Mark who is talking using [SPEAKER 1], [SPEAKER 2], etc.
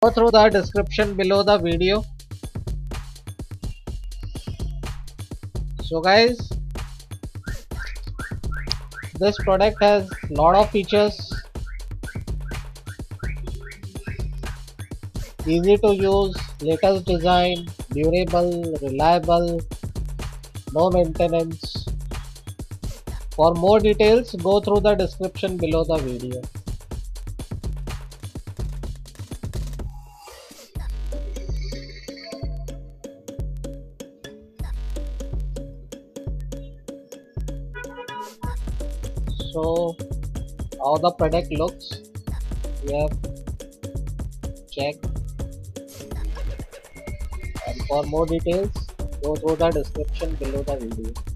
[SPEAKER 1] Go through the description below the video. So guys, this product has lot of features, easy to use, latest design, durable, reliable, no maintenance. For more details, go through the description below the video. So how the product looks, we have checked, and for more details go through the description below the video.